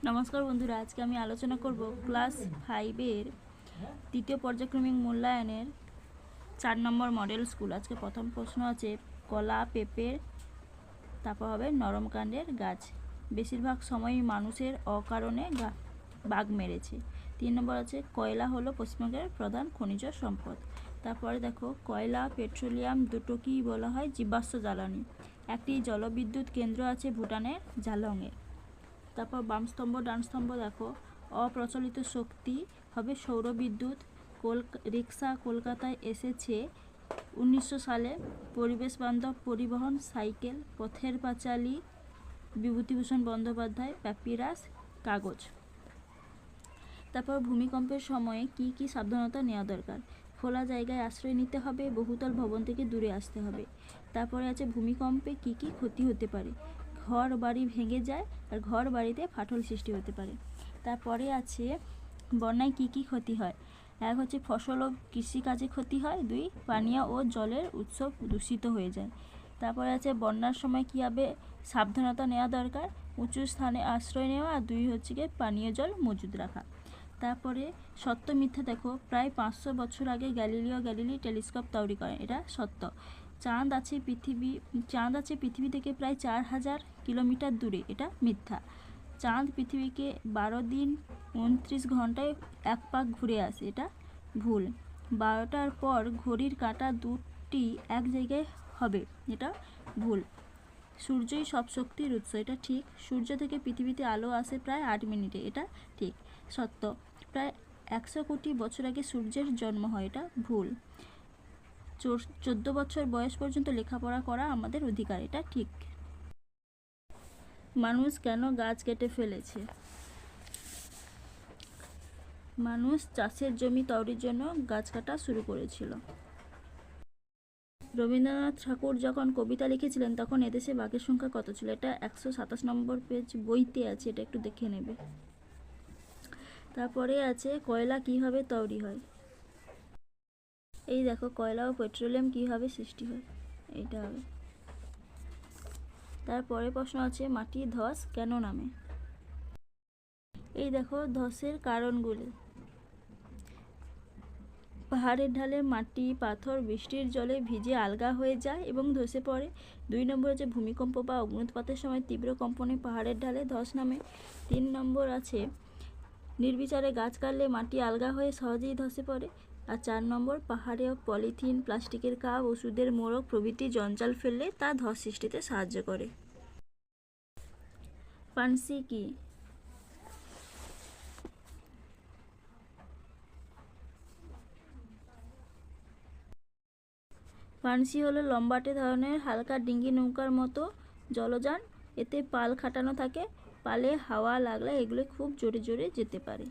নমস্কার বন্ধুরা, আজকে আমি আলোচনা করব ক্লাস 5-এর তৃতীয় পর্যায়ক্রমিক মূল্যায়নের 4 নম্বর মডেল স্কুল। আজকে প্রথম প্রশ্ন আছে কলা, পেঁপের, তারপর হবে নরম কাণ্ডের গাছ। বেশিরভাগ সময়ই মানুষের অকারণে বাঘ মেরেছে। 3 নম্বর আছে কয়লা হলো পশ্চিমবঙ্গের প্রধান খনিজ সম্পদ। তারপরে দেখো কয়লা, পেট্রোলিয়াম দুটোকেই বলা হয় জীবাশ্ম জ্বালানি। একটি জলবিদ্যুৎ কেন্দ্র আছে ভুটানের জালংয়ে। তারপর বাম স্তম্ভ ডান স্তম্ভ দেখো অপ্রচলিত শক্তি হবে সৌরবিদ্যুৎ। রিক্সা কলকাতায় এসেছে 1900 সালে। পরিবেশ বান্ধব পরিবহন সাইকেল। পথের পাঁচালী বিভূতিভূষণ বন্দ্যোপাধ্যায়। প্যাপিরাস কাগজ। তারপর ভূমিকম্পের সময়ে কি কি সাবধানতা নেওয়া দরকার? খোলা জায়গায় আশ্রয় নিতে হবে, বহুতল ভবন থেকে দূরে আসতে হবে। তারপরে আছে ভূমিকম্পে কি কি ক্ষতি হতে পারে? ঘর বাড়ি ভেঙে যায় আর ঘর বাড়িতে ফাটল সৃষ্টি হতে পারে। তারপরে আছে বন্যায় কি কি ক্ষতি হয়? এক হচ্ছে ফসল ও কৃষিকাজে ক্ষতি হয়। 2 পানীয় ও জলের উৎস দূষিত হয়ে যায়। তারপরে আছে বন্যার সময় কীভাবে সাবধানতা নেওয়া দরকার? উঁচু স্থানে আশ্রয় নেওয়া। আর 2 হচ্ছে গিয়ে পানীয় জল মজুদ রাখা। তারপরে সত্য মিথ্যা দেখো প্রায় 500 বছর আগে গ্যালিলিও গ্যালিলি টেলিস্কোপ তৈরি করেন, এটা সত্য। চাঁদ আছে পৃথিবী থেকে প্রায় 4000 কিলোমিটার দূরে, এটা মিথ্যা। চাঁদ পৃথিবীকে 12 দিন 29 ঘন্টায় এক পাক ঘুরে আসে, এটা ভুল। 12টার পর ঘড়ির কাঁটা দুটি এক জায়গায় হবে, এটা ভুল। সূর্যই সব শক্তির উৎস, এটা ঠিক। সূর্য থেকে পৃথিবীতে আলো আসে প্রায় 8 মিনিটে, এটা ঠিক। সত্য। প্রায় 100 কোটি বছর আগে সূর্যের জন্ম হয়, এটা ভুল। 14 বছর বয়স পর্যন্ত লেখাপড়া করা আমাদের অধিকার, এটা ঠিক। মানুষ কেন গাছ কেটে ফেলেছে? মানুষ চাষের জমি তৈরির জন্য গাছ কাটা শুরু করেছিল। রবীন্দ্রনাথ ঠাকুর যখন কবিতা লিখেছিলেন তখন এদেশে বাঘের সংখ্যা কত ছিল? এটা 127 নম্বর পেজ বইতে আছে, এটা একটু দেখে নেবে। তারপরে আছে কয়লা কিভাবে তৈরি হয়? এই দেখো কয়লা ও পেট্রোলিয়াম কিভাবে সৃষ্টি হয়, এইটা হবে। তারপরে প্রশ্ন আছে মাটির ধস কেন নামে? এই দেখো ধসের কারণগুলি। পাহাড়ের ঢালে মাটি পাথর বৃষ্টির জলে ভিজে আলগা হয়ে যায় এবং ধসে পড়ে। 2 নম্বর আছে ভূমিকম্প বা অগ্ন্যুৎপাতের সময় তীব্র কম্পনে পাহাড়ের ঢালে ধস নামে। 3 নম্বর আছে নির্বিচারে গাছ কাটলে মাটি আলগা হয়ে সহজেই ধসে পড়ে। আর 4 নম্বর পাহাড়ে পলিথিন, প্লাস্টিকের কাপ, ওষুধের মোড়ক প্রভৃতি জঞ্জাল ফেললে তা ধস সৃষ্টিতে সাহায্য করে। পানসি কি? পানসি হলো লম্বাটে ধরনের হালকা ডিঙ্গি নৌকার মতো জলযান। এতে পাল খাটানো থাকে। পালে হাওয়া লাগলে এগুলো খুব জোরে জোরে যেতে পারে।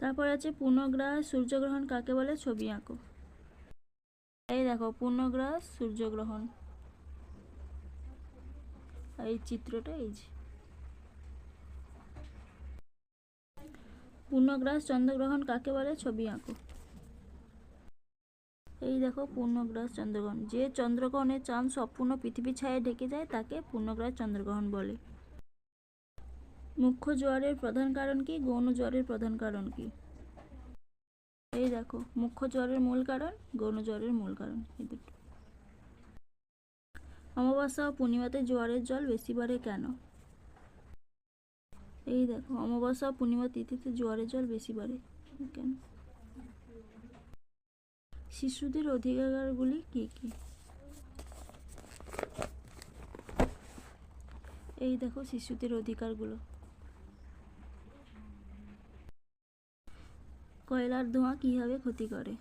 তারপর আছে পূর্ণগ্রাস সূর্যগ্রহণ কাকে বলে? ছবি আঁকো। এই দেখো পূর্ণগ্রাস সূর্যগ্রহণ, এই চিত্রটা এই যে পূর্ণগ্রাস চন্দ্রগ্রহণ কাকে বলে? ছবি আঁকো। এই দেখো পূর্ণগ্রাস চন্দ্রগ্রহণ, যে চন্দ্রগ্রহণে চাঁদ সম্পূর্ণ পৃথিবী ছায়ায় ঢেকে যায় তাকে পূর্ণগ্রাস চন্দ্রগ্রহণ বলে। মুখ্য জোয়ারের প্রধান কারণ কি? গৌণ জোয়ারের প্রধান কারণ কি? এই দেখো মুখ্য জোয়ারের মূল কারণ, গৌণ জোয়ারের মূল কারণ, এই দুটো। অমাবস্যা ও পূর্ণিমাতে জোয়ারের জল বেশি বাড়ে কেন? এই দেখো অমাবস্যা ও পূর্ণিমা তিথিতে জোয়ারের জল বেশি বাড়ে কেন? শিশুদের অধিকারগুলি কি কি? এই দেখো শিশুদের অধিকারগুলো। কয়লার ধোঁয়া কিভাবে ক্ষতি করে?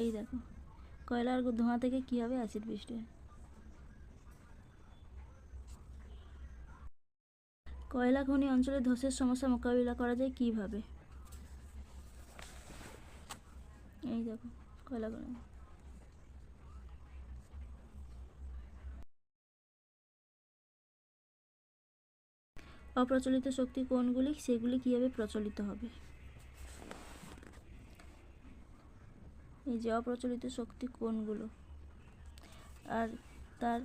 এই দেখো কয়লার ধোঁয়া থেকে কিভাবে অ্যাসিড বৃষ্টি হয়। কয়লা খনি অঞ্চলে ধসের সমস্যা মোকাবিলা করা যায় কিভাবে? এই দেখো কয়লা খনি। অপ্রচলিত শক্তি কোনগুলি? সেগুলি কিভাবে প্রচলিত হবে? এই যে অপ্রচলিত শক্তি কোনগুলো আর তার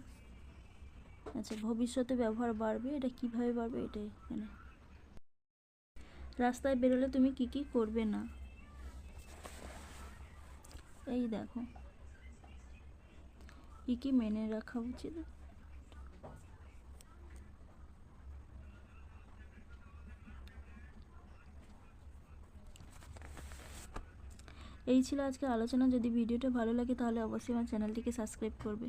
আচ্ছা, ভবিষ্যতে ব্যবহার বাড়বে, এটা কিভাবে বাড়বে এটাই এখানে। রাস্তায় বেরোলে তুমি কি কি করবে না, এই দেখো কি কি মেনে রাখা উচিত। এই ছিল আজকের আলোচনা। যদি ভিডিওটা ভালো লাগে তাহলে অবশ্যই আমার চ্যানেলটিকে সাবস্ক্রাইব করবে।